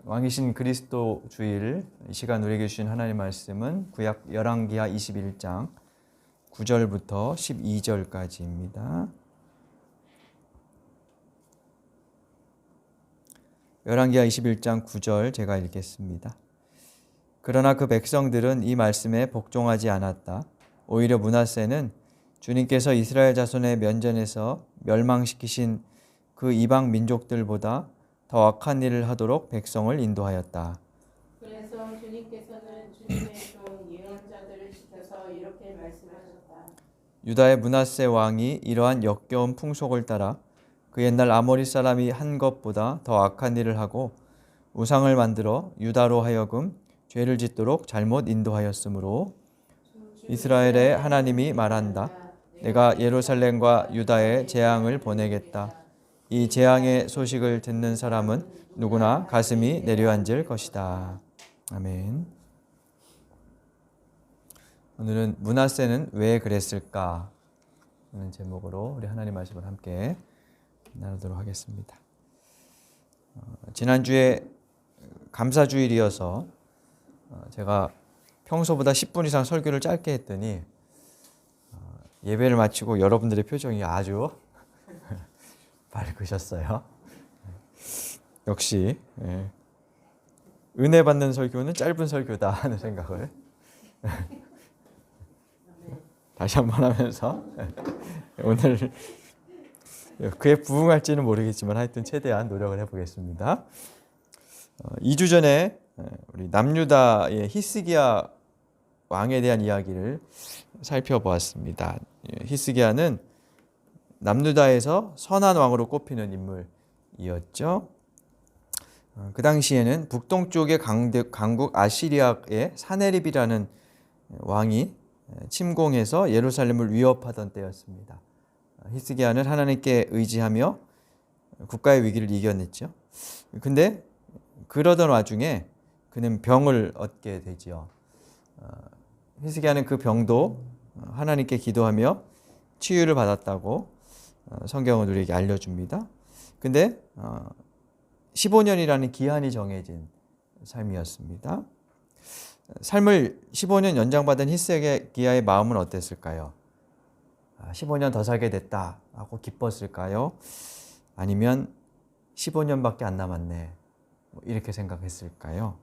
왕이신 그리스도 주일 이 시간 우리에게 주신 하나님의 말씀은 구약 열왕기하 21장 9절부터 12절까지입니다. 열왕기하 21장 9절 제가 읽겠습니다. 그러나 그 백성들은 이 말씀에 복종하지 않았다. 오히려 므낫세는 주님께서 이스라엘 자손의 면전에서 멸망시키신 그 이방 민족들보다 더 악한 일을 하도록 백성을 인도하였다. 그래서 주님께서는 주님의 종 예언자들을 시켜서 이렇게 말씀하셨다. 유다의 므낫세 왕이 이러한 역겨운 풍속을 따라 그 옛날 아모리 사람이 한 것보다 더 악한 일을 하고 우상을 만들어 유다로 하여금 죄를 짓도록 잘못 인도하였으므로 이스라엘의 하나님이 말한다. 내가 예루살렘과 유다에 재앙을 보내겠다. 이 재앙의 소식을 듣는 사람은 누구나 가슴이 내려앉을 것이다. 아멘. 오늘은 므낫세는 왜 그랬을까 하는 제목으로 우리 하나님 말씀을 함께 나누도록 하겠습니다. 지난주에 감사주일이어서 제가 평소보다 10분 이상 설교를 짧게 했더니 예배를 마치고 여러분들의 표정이 아주 밝으셨어요. 역시 은혜 받는 설교는 짧은 설교다 하는 생각을 다시 한번 하면서 오늘 그에 부응할지는 모르겠지만 하여튼 최대한 노력을 해보겠습니다. 2주 전에 우리 남유다의 히스기야 왕에 대한 이야기를 살펴보았습니다. 히스기야는 남유다에서 선한 왕으로 꼽히는 인물이었죠. 그 당시에는 북동쪽의 강국 아시리아의 사네립이라는 왕이 침공해서 예루살렘을 위협하던 때였습니다. 히스기야는 하나님께 의지하며 국가의 위기를 이겨냈죠. 근데 그러던 와중에 그는 병을 얻게 되지요. 히스기야는 그 병도 하나님께 기도하며 치유를 받았다고 성경은 우리에게 알려줍니다. 근데 15년이라는 기한이 정해진 삶이었습니다. 삶을 15년 연장받은 히스기야의 마음은 어땠을까요? 15년 더 살게 됐다 하고 기뻤을까요? 아니면 15년밖에 안 남았네 이렇게 생각했을까요?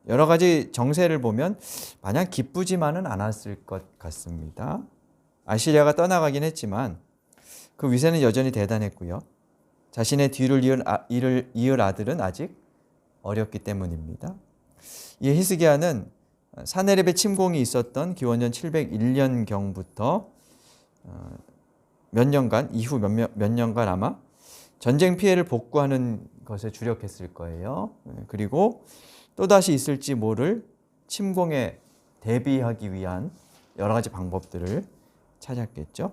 여러 가지 정세를 보면 마냥 기쁘지만은 않았을 것 같습니다. 아시리아가 떠나가긴 했지만 그 위세는 여전히 대단했고요. 자신의 뒤를 이을 아들은 아직 어렸기 때문입니다. 이 히스기야는 사네립의 침공이 있었던 기원전 701년경부터 몇 년간 아마 전쟁 피해를 복구하는 것에 주력했을 거예요. 그리고 또다시 있을지 모를 침공에 대비하기 위한 여러 가지 방법들을 찾았겠죠.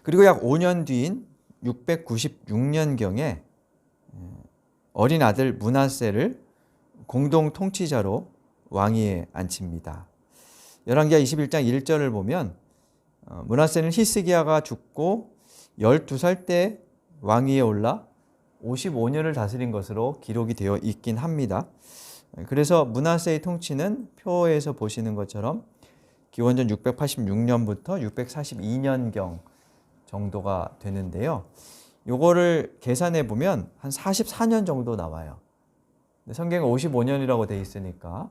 그리고 약 5년 뒤인 696년경에 어린 아들 므낫세를 공동 통치자로 왕위에 앉힙니다. 열왕기하 21장 1절을 보면 므낫세는 히스기야가 죽고 12살 때 왕위에 올라 55년을 다스린 것으로 기록이 되어 있긴 합니다. 그래서 므낫세의 통치는 표에서 보시는 것처럼 기원전 686년부터 642년경 정도가 되는데요. 요거를 계산해 보면 한 44년 정도 나와요. 근데 성경에 55년이라고 돼 있으니까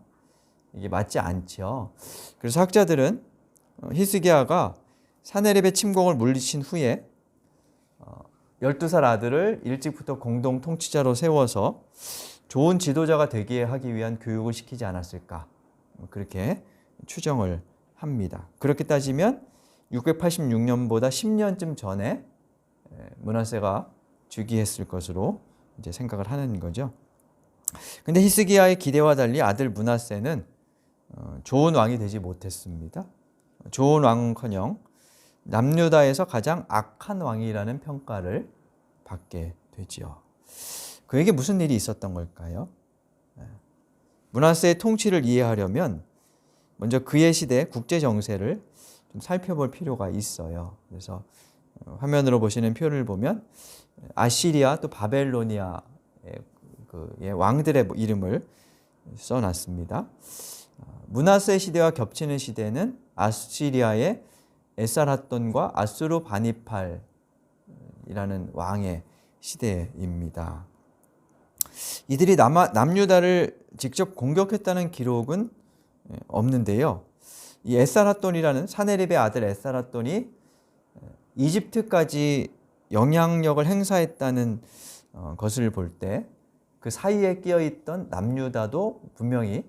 이게 맞지 않죠. 그래서 학자들은 히스기야가 사네립의 침공을 물리친 후에 12살 아들을 일찍부터 공동 통치자로 세워서 좋은 지도자가 되게 하기 위한 교육을 시키지 않았을까 그렇게 추정을 합니다. 그렇게 따지면 686년보다 10년쯤 전에 므낫세가 즉위했을 것으로 이제 생각을 하는 거죠. 근데 히스기야의 기대와 달리 아들 므낫세는 좋은 왕이 되지 못했습니다. 좋은 왕은커녕 남유다에서 가장 악한 왕이라는 평가를 받게 되지요. 그에게 무슨 일이 있었던 걸까요? 므낫세의 통치를 이해하려면 먼저 그의 시대 국제 정세를 좀 살펴볼 필요가 있어요. 그래서 화면으로 보시는 표를 보면 아시리아 또 바벨로니아의 그의 왕들의 이름을 써놨습니다. 므낫세 시대와 겹치는 시대는 아시리아의 에살핫돈과 아수르바니팔이라는 왕의 시대입니다. 이들이 남유다를 직접 공격했다는 기록은 없는데요. 이 에살핫돈이라는 사네립의 아들 에살핫돈이 이집트까지 영향력을 행사했다는 것을 볼 때 그 사이에 끼어있던 남유다도 분명히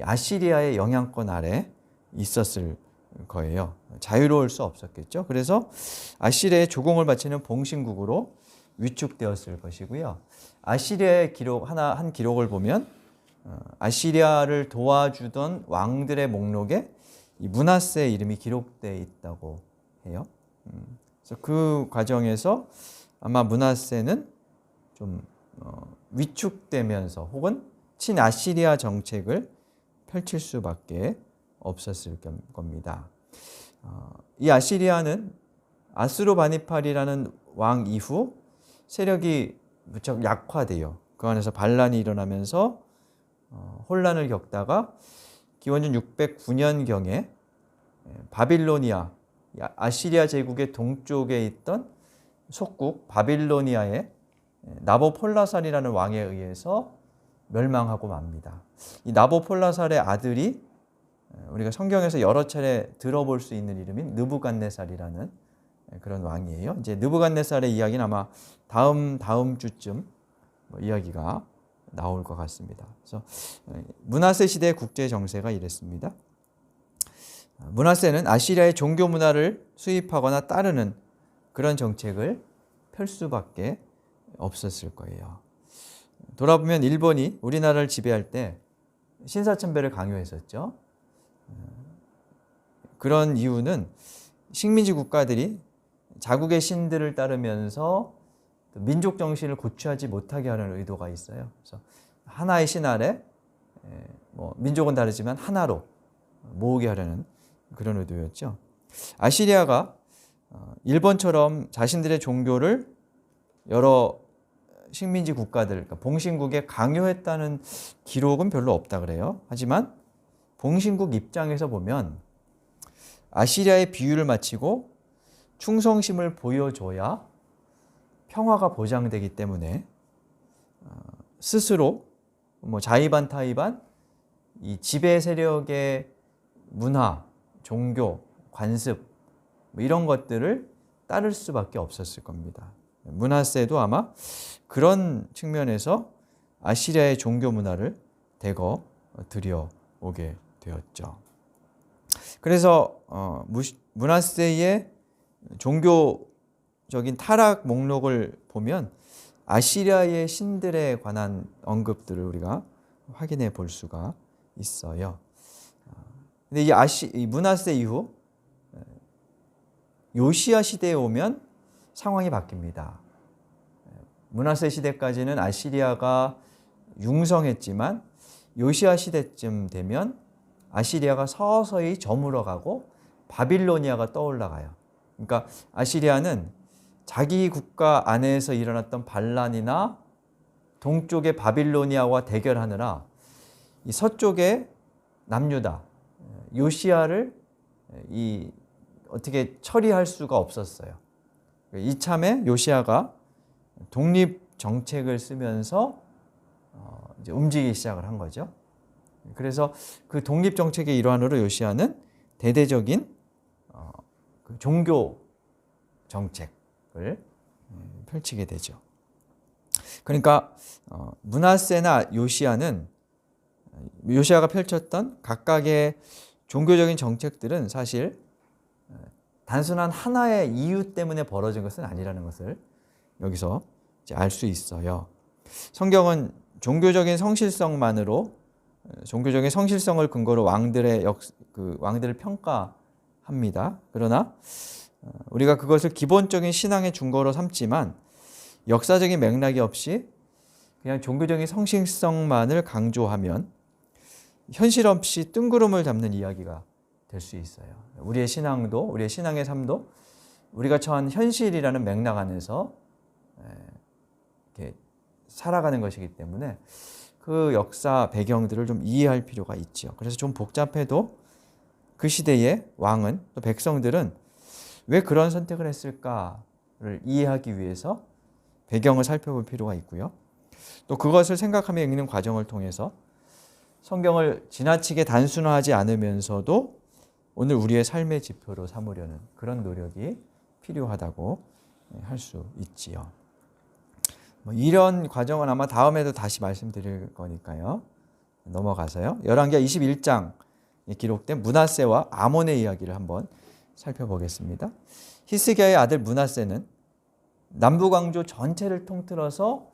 아시리아의 영향권 아래 있었을 거예요. 자유로울 수 없었겠죠. 그래서 아시리아에 조공을 바치는 봉신국으로 위축되었을 것이고요. 아시리아의 한 기록을 보면 아시리아를 도와주던 왕들의 목록에 이 므낫세의 이름이 기록되어 있다고 해요. 그래서 그 과정에서 아마 므낫세는 좀 위축되면서 혹은 친아시리아 정책을 펼칠 수밖에 없었을 겁니다. 이 아시리아는 아수르바니팔이라는 왕 이후 세력이 무척 약화돼요. 그 안에서 반란이 일어나면서 혼란을 겪다가 기원전 609년경에 바빌로니아, 아시리아 제국의 동쪽에 있던 속국 바빌로니아의 나보폴라살이라는 왕에 의해서 멸망하고 맙니다. 이 나보폴라살의 아들이 우리가 성경에서 여러 차례 들어볼 수 있는 이름인 느부갓네살이라는 그런 왕이에요. 이제 느부갓네살의 이야기는 아마 다음 주쯤 이야기가 나올 것 같습니다. 그래서 므낫세 시대의 국제 정세가 이랬습니다. 므낫세는 아시리아의 종교 문화를 수입하거나 따르는 그런 정책을 펼 수밖에 없었을 거예요. 돌아보면 일본이 우리나라를 지배할 때 신사참배를 강요했었죠. 그런 이유는 식민지 국가들이 자국의 신들을 따르면서 민족 정신을 고취하지 못하게 하는 의도가 있어요. 그래서 하나의 신 아래 민족은 다르지만 하나로 모으게 하려는 그런 의도였죠. 아시리아가 일본처럼 자신들의 종교를 여러 식민지 국가들, 그러니까 봉신국에 강요했다는 기록은 별로 없다 그래요. 하지만 봉신국 입장에서 보면 아시리아의 비유를 마치고 충성심을 보여줘야 평화가 보장되기 때문에 스스로 자의반 타의반 이 지배 세력의 문화, 종교, 관습 이런 것들을 따를 수밖에 없었을 겁니다. 므낫세도 아마 그런 측면에서 아시리아의 종교 문화를 대거 들여오게 되었죠. 그래서 므낫세의 종교적인 타락 목록을 보면 아시리아의 신들에 관한 언급들을 우리가 확인해 볼 수가 있어요. 근데 이 므낫세 이후 요시야 시대에 오면 상황이 바뀝니다. 므낫세 시대까지는 아시리아가 융성했지만 요시야 시대쯤 되면 아시리아가 서서히 저물어가고 바빌로니아가 떠올라가요. 그러니까 아시리아는 자기 국가 안에서 일어났던 반란이나 동쪽의 바빌로니아와 대결하느라 이 서쪽의 남유다, 요시야를 어떻게 처리할 수가 없었어요. 이참에 요시야가 독립 정책을 쓰면서 이제 움직이기 시작을 한 거죠. 그래서 그 독립 정책의 일환으로 요시야는 대대적인 그 종교 정책을 펼치게 되죠. 그러니까 므낫세나 요시야가 펼쳤던 각각의 종교적인 정책들은 사실 단순한 하나의 이유 때문에 벌어진 것은 아니라는 것을 여기서 알 수 있어요. 성경은 종교적인 성실성을 근거로 왕들을 평가합니다. 그러나 우리가 그것을 기본적인 신앙의 준거로 삼지만 역사적인 맥락이 없이 그냥 종교적인 성실성만을 강조하면 현실 없이 뜬구름을 잡는 이야기가 될 수 있어요. 우리의 신앙의 삶도 우리가 처한 현실이라는 맥락 안에서 이렇게 살아가는 것이기 때문에 그 역사 배경들을 좀 이해할 필요가 있죠. 그래서 좀 복잡해도 그 시대의 왕은 또 백성들은 왜 그런 선택을 했을까를 이해하기 위해서 배경을 살펴볼 필요가 있고요. 또 그것을 생각하며 읽는 과정을 통해서 성경을 지나치게 단순화하지 않으면서도 오늘 우리의 삶의 지표로 삼으려는 그런 노력이 필요하다고 할 수 있지요. 이런 과정은 아마 다음에도 다시 말씀드릴 거니까요. 넘어가서요. 열왕기하 21장에 기록된 므낫세와 아몬의 이야기를 한번 살펴보겠습니다. 히스기야의 아들 므낫세는 남부강조 전체를 통틀어서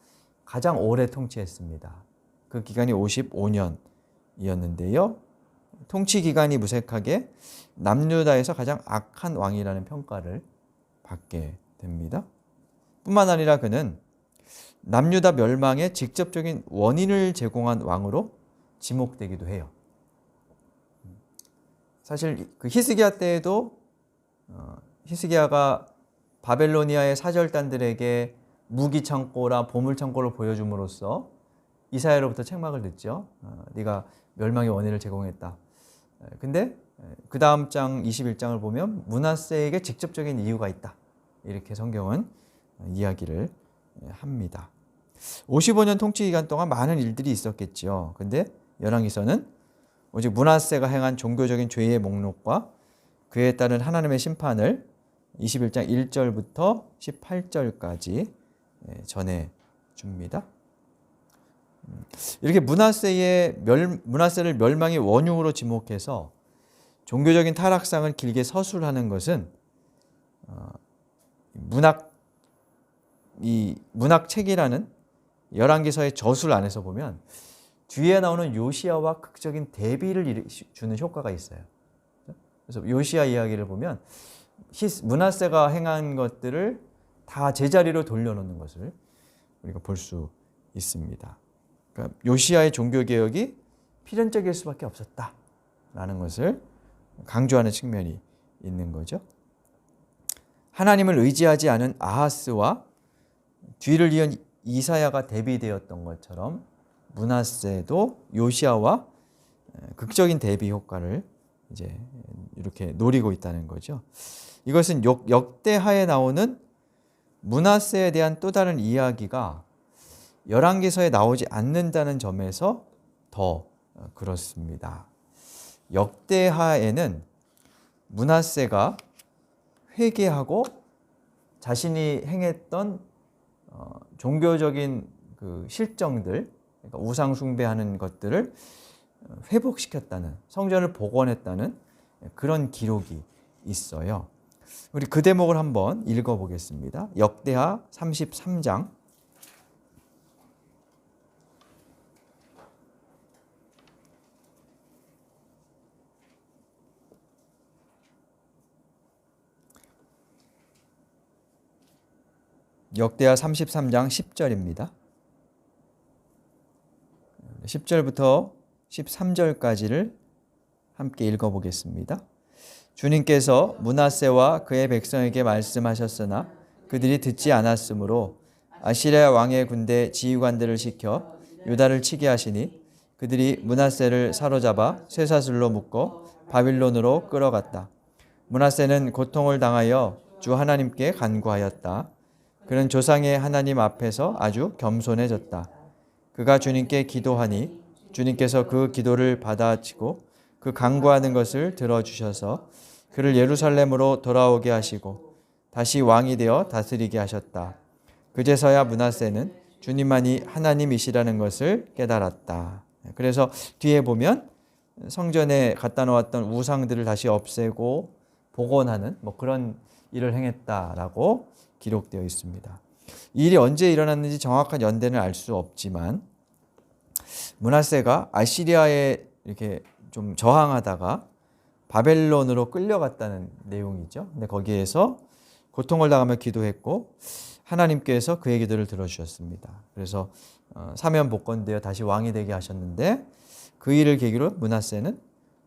가장 오래 통치했습니다. 그 기간이 55년이었는데요. 통치 기간이 무색하게 남유다에서 가장 악한 왕이라는 평가를 받게 됩니다. 뿐만 아니라 그는 남유다 멸망의 직접적인 원인을 제공한 왕으로 지목되기도 해요. 사실 그 히스기야 때에도 히스기야가 바벨로니아의 사절단들에게 무기 창고라 보물 창고를 보여줌으로써 이사야로부터 책망을 듣죠. 네가 멸망의 원인을 제공했다. 근데 그 다음 장 21장을 보면 므낫세에게 직접적인 이유가 있다. 이렇게 성경은 이야기를 합니다. 55년 통치 기간 동안 많은 일들이 있었겠죠. 근데 열왕기서는 오직 므낫세가 행한 종교적인 죄의 목록과 그에 따른 하나님의 심판을 21장 1절부터 18절까지 전해 줍니다. 이렇게 므낫세를 멸망의 원흉으로 지목해서 종교적인 타락상을 길게 서술하는 것은 문학책이라는 열왕기서의 저술 안에서 보면 뒤에 나오는 요시야와 극적인 대비를 주는 효과가 있어요. 그래서 요시야 이야기를 보면 므낫세가 행한 것들을 다 제자리로 돌려놓는 것을 우리가 볼 수 있습니다. 그러니까 요시야의 종교개혁이 필연적일 수밖에 없었다라는 것을 강조하는 측면이 있는 거죠. 하나님을 의지하지 않은 아하스와 뒤를 이은 이사야가 대비되었던 것처럼 므낫세도 요시야와 극적인 대비 효과를 이제 이렇게 노리고 있다는 거죠. 이것은 역대하에 나오는 므낫세에 대한 또 다른 이야기가 열왕기서에 나오지 않는다는 점에서 더 그렇습니다. 역대하에는 므낫세가 회개하고 자신이 행했던 종교적인 그 실정들, 그러니까 우상 숭배하는 것들을 회복시켰다는, 성전을 복원했다는 그런 기록이 있어요. 우리 그 대목을 한번 읽어보겠습니다. 역대하 33장 10절입니다. 10절부터 13절까지를 함께 읽어보겠습니다. 주님께서 므낫세와 그의 백성에게 말씀하셨으나 그들이 듣지 않았으므로 아시리아 왕의 군대 지휘관들을 시켜 유다를 치게 하시니 그들이 므낫세를 사로잡아 쇠사슬로 묶어 바빌론으로 끌어갔다. 므낫세는 고통을 당하여 주 하나님께 간구하였다. 그는 조상의 하나님 앞에서 아주 겸손해졌다. 그가 주님께 기도하니 주님께서 그 기도를 받아치고 그 간구하는 것을 들어주셔서 그를 예루살렘으로 돌아오게 하시고 다시 왕이 되어 다스리게 하셨다. 그제서야 므낫세는 주님만이 하나님이시라는 것을 깨달았다. 그래서 뒤에 보면 성전에 갖다 놓았던 우상들을 다시 없애고 복원하는 그런 일을 행했다라고 기록되어 있습니다. 이 일이 언제 일어났는지 정확한 연대는 알 수 없지만 므낫세가 아시리아에 이렇게 좀 저항하다가 바벨론으로 끌려갔다는 내용이죠. 근데 거기에서 고통을 당하며 기도했고 하나님께서 그의 기도를 들어주셨습니다. 그래서 사면 복권되어 다시 왕이 되게 하셨는데 그 일을 계기로 므낫세는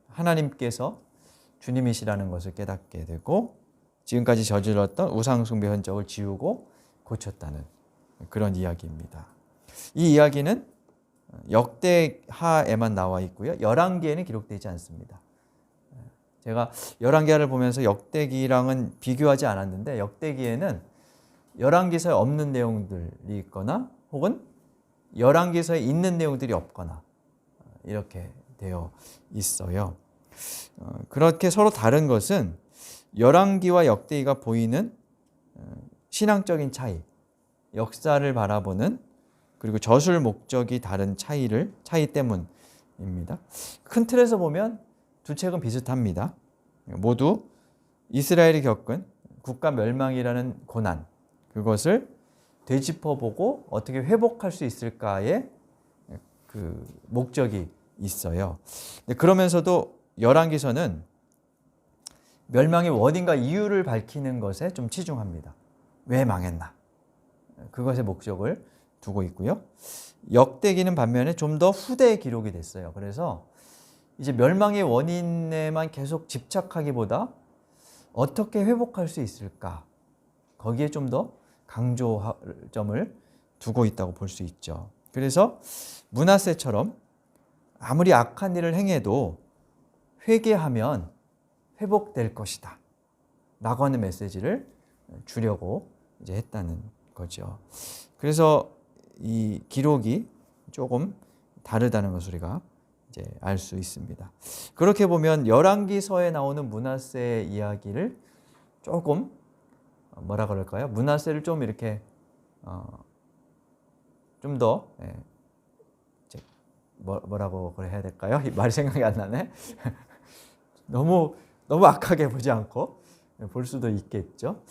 하나님께서 주님이시라는 것을 깨닫게 되고 지금까지 저질렀던 우상 숭배 흔적을 지우고 고쳤다는 그런 이야기입니다. 이 이야기는 역대하에만 나와 있고요. 열왕기에는 기록되지 않습니다. 제가 열왕기하를 보면서 역대기랑은 비교하지 않았는데 역대기에는 열왕기서에 없는 내용들이 있거나 혹은 열왕기서에 있는 내용들이 없거나 이렇게 되어 있어요. 그렇게 서로 다른 것은 열왕기와 역대기가 보이는 신앙적인 차이, 역사를 바라보는 그리고 저술 목적이 다른 차이 때문입니다. 큰 틀에서 보면 두 책은 비슷합니다. 모두 이스라엘이 겪은 국가 멸망이라는 고난, 그것을 되짚어보고 어떻게 회복할 수 있을까의 그 목적이 있어요. 그러면서도 열왕기서는 멸망의 원인과 이유를 밝히는 것에 좀 치중합니다. 왜 망했나? 그것의 목적을 두고 있고요. 역대기는 반면에 좀 더 후대에 기록이 됐어요. 그래서 이제 멸망의 원인에만 계속 집착하기보다 어떻게 회복할 수 있을까? 거기에 좀 더 강조점을 두고 있다고 볼 수 있죠. 그래서 므낫세처럼 아무리 악한 일을 행해도 회개하면 회복될 것이다 라고 하는 메시지를 주려고 이제 했다는 거죠. 그래서 이 기록이 조금 다르다는 것을 우리가 이제 알 수 있습니다. 그렇게 보면 열왕기서에 나오는 므낫세의 이야기를 조금 뭐라 그럴까요? 므낫세를 좀 이렇게 좀 더 뭐라고 해야 될까요? 말이 생각이 안 나네. 너무 악하게 보지 않고 볼 수도 있겠죠.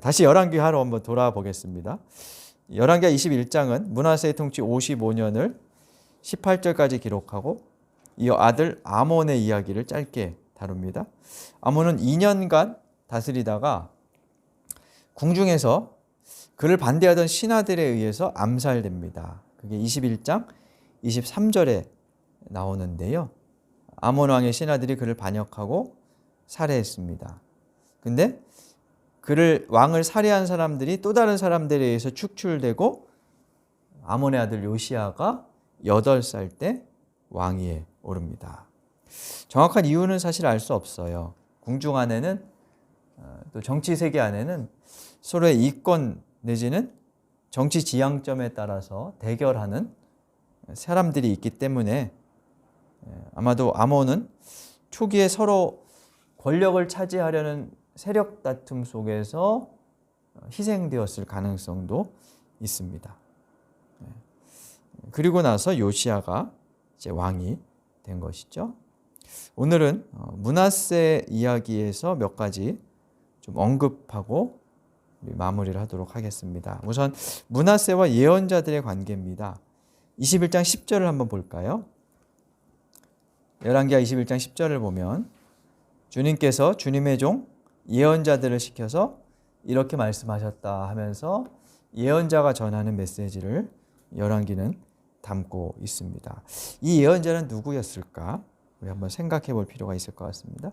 다시 열왕기하로 한번 돌아보겠습니다. 열왕기하 21장은 므낫세의 통치 55년을 18절까지 기록하고 이어 아들 아몬의 이야기를 짧게 다룹니다. 아몬은 2년간 다스리다가 궁중에서 그를 반대하던 신하들에 의해서 암살됩니다. 그게 21장 23절에 나오는데요. 아몬 왕의 신하들이 그를 반역하고 살해했습니다. 근데 그를 왕을 살해한 사람들이 또 다른 사람들에 의해서 축출되고 아몬의 아들 요시야가 8살 때 왕위에 오릅니다. 정확한 이유는 사실 알 수 없어요. 궁중 안에는 또 정치 세계 안에는 서로의 이권 내지는 정치 지향점에 따라서 대결하는 사람들이 있기 때문에 아마도 아몬은 초기에 서로 권력을 차지하려는 세력 다툼 속에서 희생되었을 가능성도 있습니다. 그리고 나서 요시야가 이제 왕이 된 것이죠. 오늘은 므낫세 이야기에서 몇 가지 좀 언급하고 우리 마무리를 하도록 하겠습니다. 우선 므낫세와 예언자들의 관계입니다. 21장 10절을 한번 볼까요? 열왕기하 21장 10절을 보면 주님께서 주님의 종 예언자들을 시켜서 이렇게 말씀하셨다 하면서 예언자가 전하는 메시지를 열왕기는 담고 있습니다. 이 예언자는 누구였을까? 우리 한번 생각해 볼 필요가 있을 것 같습니다.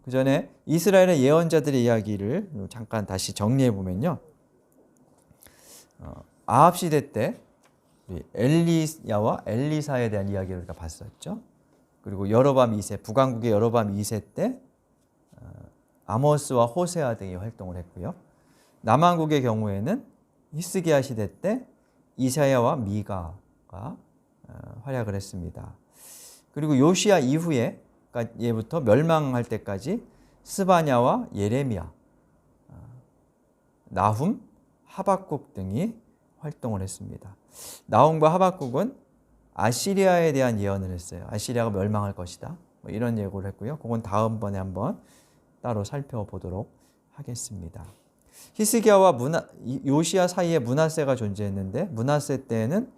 그 전에 이스라엘의 예언자들의 이야기를 잠깐 다시 정리해 보면요. 아합 시대 때 엘리야와 엘리사에 대한 이야기를 우리가 봤었죠. 그리고 여로밤 2세, 북왕국의 여로밤 2세 때 아모스와 호세아 등이 활동을 했고요. 남왕국의 경우에는 히스기야 시대 때 이사야와 미가가 활약을 했습니다. 그리고 요시야 이후에 예부터 멸망할 때까지 스바냐와 예레미야, 나훔, 하박국 등이 활동을 했습니다. 나훔과 하박국은 아시리아에 대한 예언을 했어요. 아시리아가 멸망할 것이다. 뭐 이런 예고를 했고요. 그건 다음번에 한번 따로 살펴보도록 하겠습니다. 히스기야와 요시야 사이에 므낫세가 존재했는데 므낫세 때에는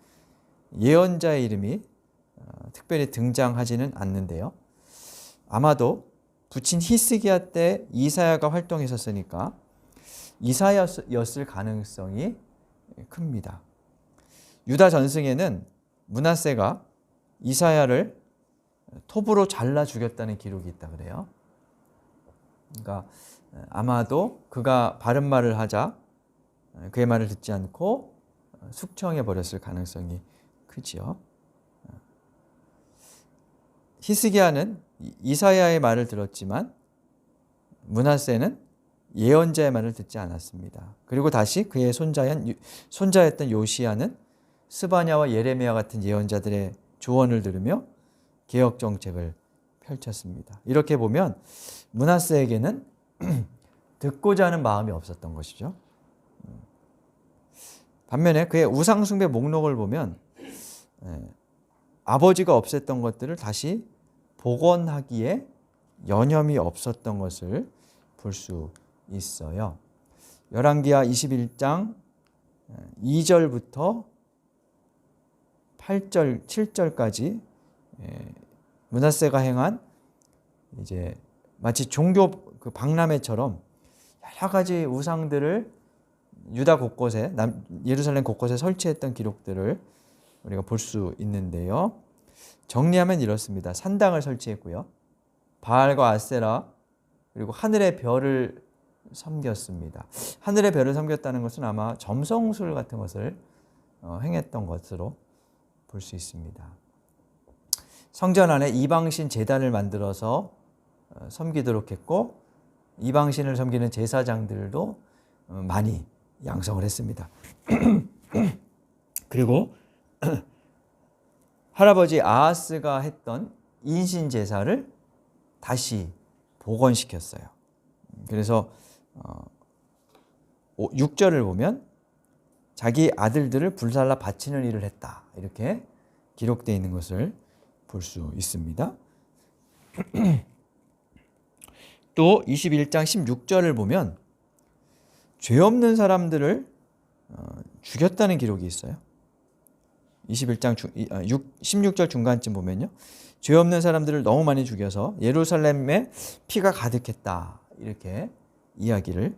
예언자의 이름이 특별히 등장하지는 않는데요. 아마도 부친 히스기야 때 이사야가 활동했었으니까 이사야였을 가능성이 큽니다. 유다 전승에는 므낫세가 이사야를 톱으로 잘라 죽였다는 기록이 있다 그래요. 그러니까 아마도 그가 바른 말을 하자 그의 말을 듣지 않고 숙청해 버렸을 가능성이 크지요. 히스기야는 이사야의 말을 들었지만 므낫세는 예언자의 말을 듣지 않았습니다. 그리고 다시 그의 손자였던 요시야는 스바냐와 예레미야 같은 예언자들의 조언을 들으며 개혁 정책을 펼쳤습니다. 이렇게 보면 므낫세에게는 듣고자 하는 마음이 없었던 것이죠. 반면에 그의 우상숭배 목록을 보면 아버지가 없앴던 것들을 다시 복원하기에 여념이 없었던 것을 볼 수 있어요. 열왕기하 21장 2절부터 8절, 7절까지 므낫세가 행한 이제 마치 종교 그 박람회처럼 여러 가지 우상들을 유다 곳곳에 예루살렘 곳곳에 설치했던 기록들을 우리가 볼 수 있는데요. 정리하면 이렇습니다. 산당을 설치했고요. 바알과 아세라 그리고 하늘의 별을 섬겼습니다. 하늘의 별을 섬겼다는 것은 아마 점성술 같은 것을 행했던 것으로 볼 수 있습니다. 성전 안에 이방신 제단을 만들어서 섬기도록 했고 이방신을 섬기는 제사장들도 많이 양성을 했습니다. 그리고 할아버지 아하스가 했던 인신 제사를 다시 복원시켰어요. 그래서 6절을 보면 자기 아들들을 불살라 바치는 일을 했다. 이렇게 기록되어 있는 것을 볼 수 있습니다. 또 21장 16절을 보면 죄 없는 사람들을 죽였다는 기록이 있어요. 21장 16절 중간쯤 보면요. 죄 없는 사람들을 너무 많이 죽여서 예루살렘에 피가 가득했다. 이렇게 이야기를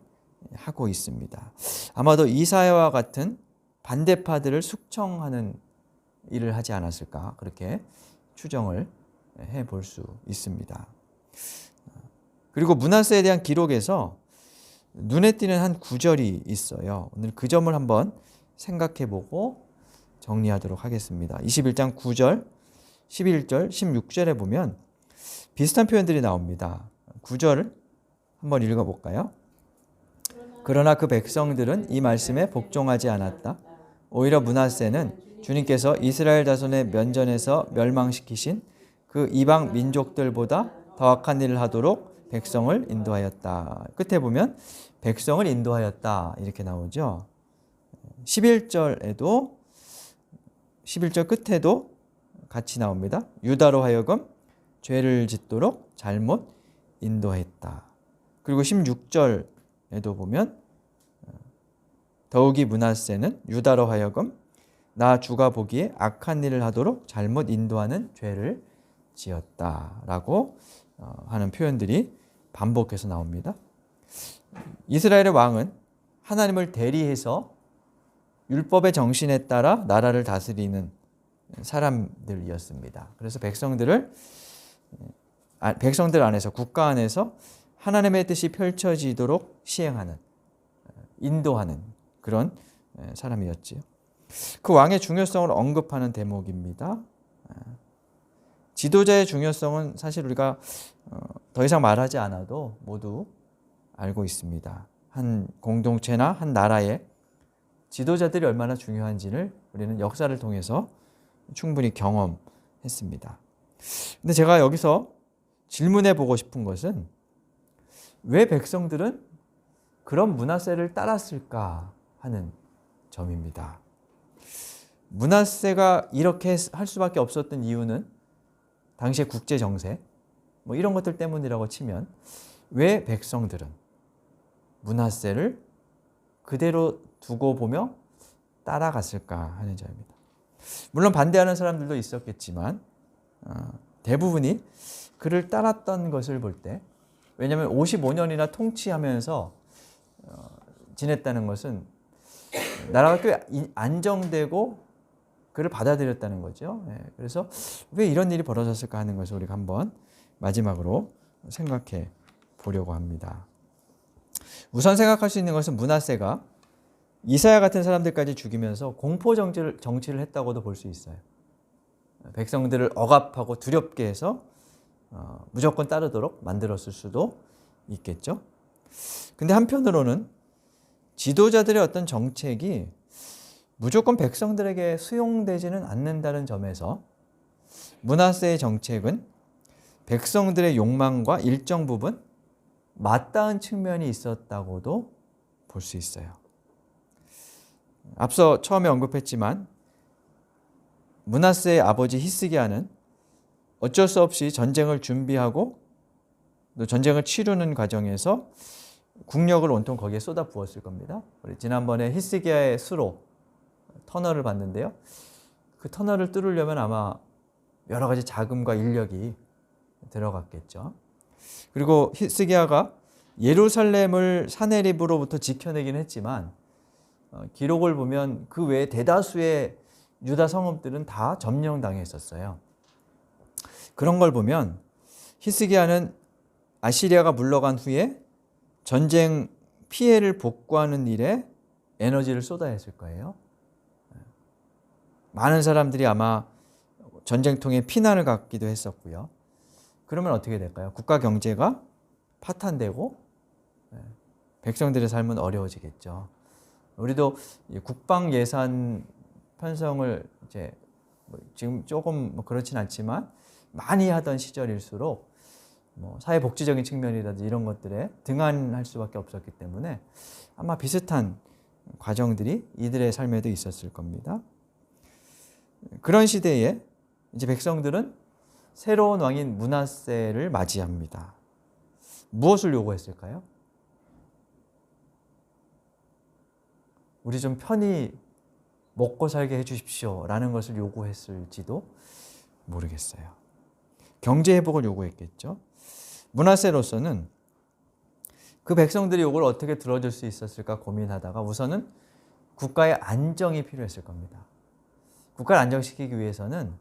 하고 있습니다. 아마도 이사야와 같은 반대파들을 숙청하는 일을 하지 않았을까 그렇게 추정을 해볼 수 있습니다. 그리고 므낫세에 대한 기록에서 눈에 띄는 한 구절이 있어요. 오늘 그 점을 한번 생각해보고 정리하도록 하겠습니다. 21장 9절, 11절, 16절에 보면 비슷한 표현들이 나옵니다. 9절을 한번 읽어볼까요? 그러나 그 백성들은 이 말씀에 복종하지 않았다. 오히려 므낫세는 주님께서 이스라엘 자손의 면전에서 멸망시키신 그 이방 민족들보다 더 악한 일을 하도록 백성을 인도하였다. 끝에 보면 백성을 인도하였다 이렇게 나오죠. 11절 끝에도 같이 나옵니다. 유다로 하여금 죄를 짓도록 잘못 인도했다. 그리고 16절에도 보면 더욱이 므낫세는 유다로 하여금 나 주가 보기에 악한 일을 하도록 잘못 인도하는 죄를 지었다라고 하는 표현들이 반복해서 나옵니다. 이스라엘의 왕은 하나님을 대리해서 율법의 정신에 따라 나라를 다스리는 사람들이었습니다. 그래서 백성들 안에서 국가 안에서 하나님의 뜻이 펼쳐지도록 시행하는 인도하는 그런 사람이었지요. 그 왕의 중요성을 언급하는 대목입니다. 지도자의 중요성은 사실 우리가 더 이상 말하지 않아도 모두 알고 있습니다. 한 공동체나 한 나라의 지도자들이 얼마나 중요한지를 우리는 역사를 통해서 충분히 경험했습니다. 근데 제가 여기서 질문해 보고 싶은 것은 왜 백성들은 그런 므낫세를 따랐을까 하는 점입니다. 므낫세가 이렇게 할 수밖에 없었던 이유는 당시의 국제 정세 뭐 이런 것들 때문이라고 치면 왜 백성들은 므낫세를 그대로 두고 보며 따라갔을까 하는 점입니다. 물론 반대하는 사람들도 있었겠지만 대부분이 그를 따랐던 것을 볼 때 왜냐하면 55년이나 통치하면서 지냈다는 것은 나라가 꽤 안정되고 그를 받아들였다는 거죠. 그래서 왜 이런 일이 벌어졌을까 하는 것을 우리가 한번 마지막으로 생각해 보려고 합니다. 우선 생각할 수 있는 것은 므낫세가 이사야 같은 사람들까지 죽이면서 공포 정치를 했다고도 볼 수 있어요. 백성들을 억압하고 두렵게 해서 무조건 따르도록 만들었을 수도 있겠죠. 근데 한편으로는 지도자들의 어떤 정책이 무조건 백성들에게 수용되지는 않는다는 점에서 므낫세의 정책은 백성들의 욕망과 일정 부분 맞닿은 측면이 있었다고도 볼 수 있어요. 앞서 처음에 언급했지만 므낫세의 아버지 히스기야는 어쩔 수 없이 전쟁을 준비하고 또 전쟁을 치르는 과정에서 국력을 온통 거기에 쏟아 부었을 겁니다. 우리 지난번에 히스기야의 수로 터널을 봤는데요. 그 터널을 뚫으려면 아마 여러 가지 자금과 인력이 들어갔겠죠. 그리고 히스기야가 예루살렘을 사네립으로부터 지켜내긴 했지만 기록을 보면 그 외에 대다수의 유다 성읍들은 다 점령당해 있었어요. 그런 걸 보면 히스기야는 아시리아가 물러간 후에 전쟁 피해를 복구하는 일에 에너지를 쏟아야 했을 거예요. 많은 사람들이 아마 전쟁통에 피난을 갖기도 했었고요. 그러면 어떻게 될까요? 국가 경제가 파탄되고 백성들의 삶은 어려워지겠죠. 우리도 국방 예산 편성을 이제 지금 조금 그렇진 않지만 많이 하던 시절일수록 사회복지적인 측면이라든지 이런 것들에 등한할 수밖에 없었기 때문에 아마 비슷한 과정들이 이들의 삶에도 있었을 겁니다. 그런 시대에 이제 백성들은 새로운 왕인 므낫세를 맞이합니다. 무엇을 요구했을까요? 우리 좀 편히 먹고 살게 해주십시오 라는 것을 요구했을지도 모르겠어요. 경제 회복을 요구했겠죠. 므낫세로서는 그 백성들의 요구를 어떻게 들어줄 수 있었을까 고민하다가 우선은 국가의 안정이 필요했을 겁니다. 국가를 안정시키기 위해서는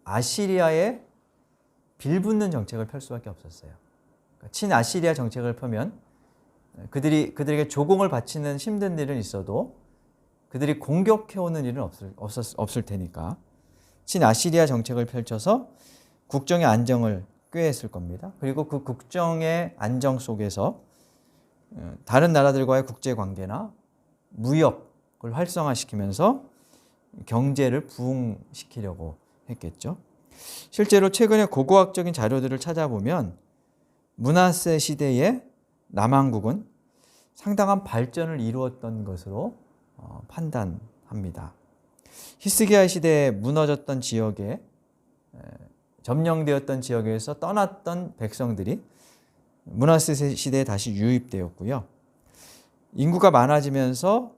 아시리아에 빌붙는 정책을 펼 수밖에 없었어요. 친아시리아 정책을 펴면 그들에게 조공을 바치는 힘든 일은 있어도 그들이 공격해오는 일은 없을 테니까 친아시리아 정책을 펼쳐서 국정의 안정을 꾀했을 겁니다. 그리고 그 국정의 안정 속에서 다른 나라들과의 국제관계나 무역을 활성화시키면서 경제를 부흥시키려고 했겠죠. 실제로 최근에 고고학적인 자료들을 찾아보면 므낫세 시대의 남한국은 상당한 발전을 이루었던 것으로 판단합니다. 히스기야 시대에 무너졌던 지역에 점령되었던 지역에서 떠났던 백성들이 므낫세 시대에 다시 유입되었고요. 인구가 많아지면서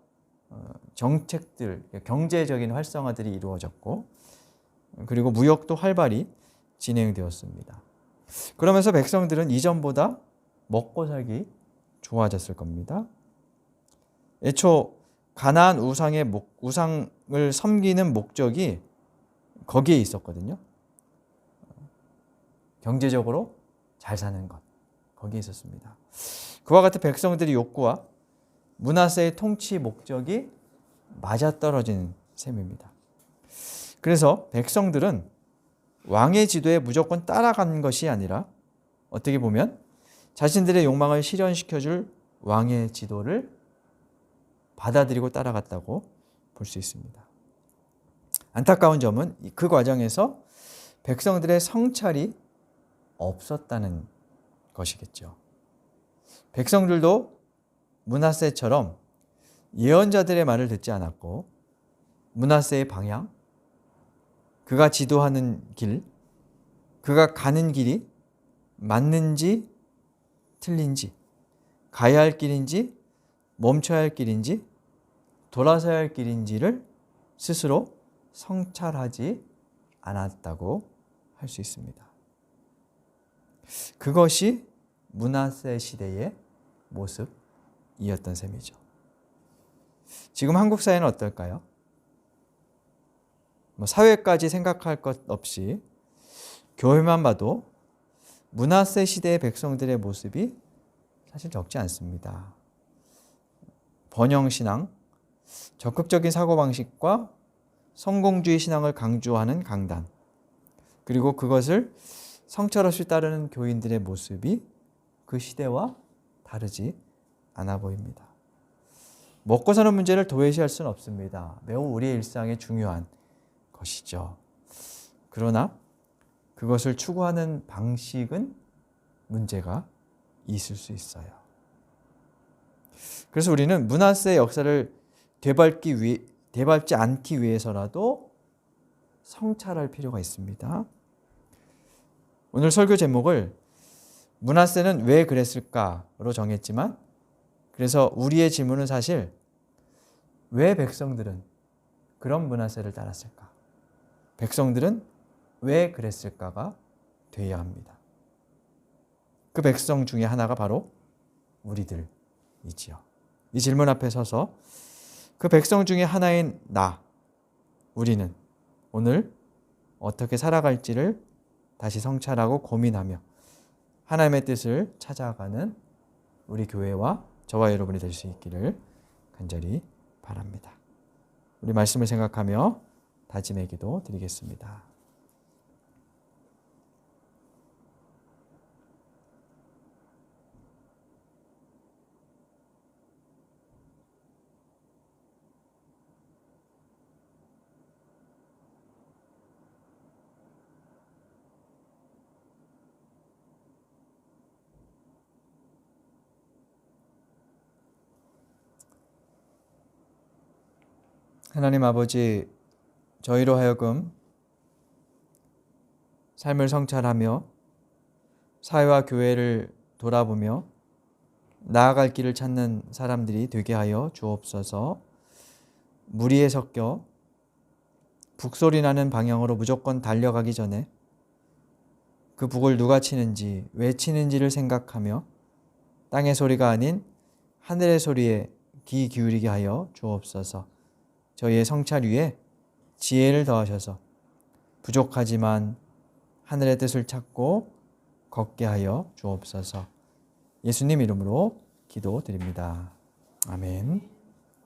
정책들, 경제적인 활성화들이 이루어졌고 그리고 무역도 활발히 진행되었습니다. 그러면서 백성들은 이전보다 먹고 살기 좋아졌을 겁니다. 애초 가나안 우상을 섬기는 목적이 거기에 있었거든요. 경제적으로 잘 사는 것, 거기에 있었습니다. 그와 같은 백성들의 욕구와 므낫세의 통치 목적이 맞아떨어진 셈입니다. 그래서 백성들은 왕의 지도에 무조건 따라간 것이 아니라 어떻게 보면 자신들의 욕망을 실현시켜줄 왕의 지도를 받아들이고 따라갔다고 볼 수 있습니다. 안타까운 점은 그 과정에서 백성들의 성찰이 없었다는 것이겠죠. 백성들도 므낫세처럼 예언자들의 말을 듣지 않았고 므낫세의 방향, 그가 지도하는 길, 그가 가는 길이 맞는지 틀린지, 가야 할 길인지 멈춰야 할 길인지 돌아서야 할 길인지를 스스로 성찰하지 않았다고 할 수 있습니다. 그것이 므낫세 시대의 모습이었던 셈이죠. 지금 한국 사회는 어떨까요? 사회까지 생각할 것 없이 교회만 봐도 므낫세 시대의 백성들의 모습이 사실 적지 않습니다. 번영신앙, 적극적인 사고방식과 성공주의 신앙을 강조하는 강단, 그리고 그것을 성찰 없이 따르는 교인들의 모습이 그 시대와 다르지 않아 보입니다. 먹고 사는 문제를 도외시할 수는 없습니다. 매우 우리의 일상에 중요한 것이죠. 그러나 그것을 추구하는 방식은 문제가 있을 수 있어요. 그래서 우리는 므낫세의 역사를 되밟지 않기 위해서라도 성찰할 필요가 있습니다. 오늘 설교 제목을 므낫세는 왜 그랬을까로 정했지만, 그래서 우리의 질문은 사실 왜 백성들은 그런 므낫세를 따랐을까? 백성들은 왜 그랬을까가 되어야 합니다. 그 백성 중에 하나가 바로 우리들이지요. 이 질문 앞에 서서 그 백성 중에 하나인 우리는 오늘 어떻게 살아갈지를 다시 성찰하고 고민하며 하나님의 뜻을 찾아가는 우리 교회와 저와 여러분이 될 수 있기를 간절히 바랍니다. 우리 말씀을 생각하며 다짐의 기도 드리겠습니다. 하나님 아버지, 저희로 하여금 삶을 성찰하며 사회와 교회를 돌아보며 나아갈 길을 찾는 사람들이 되게 하여 주옵소서. 무리에 섞여 북소리 나는 방향으로 무조건 달려가기 전에 그 북을 누가 치는지, 왜 치는지를 생각하며 땅의 소리가 아닌 하늘의 소리에 귀 기울이게 하여 주옵소서. 저희의 성찰 위에 지혜를 더하셔서 부족하지만 하늘의 뜻을 찾고 걷게 하여 주옵소서. 예수님 이름으로 기도드립니다. 아멘.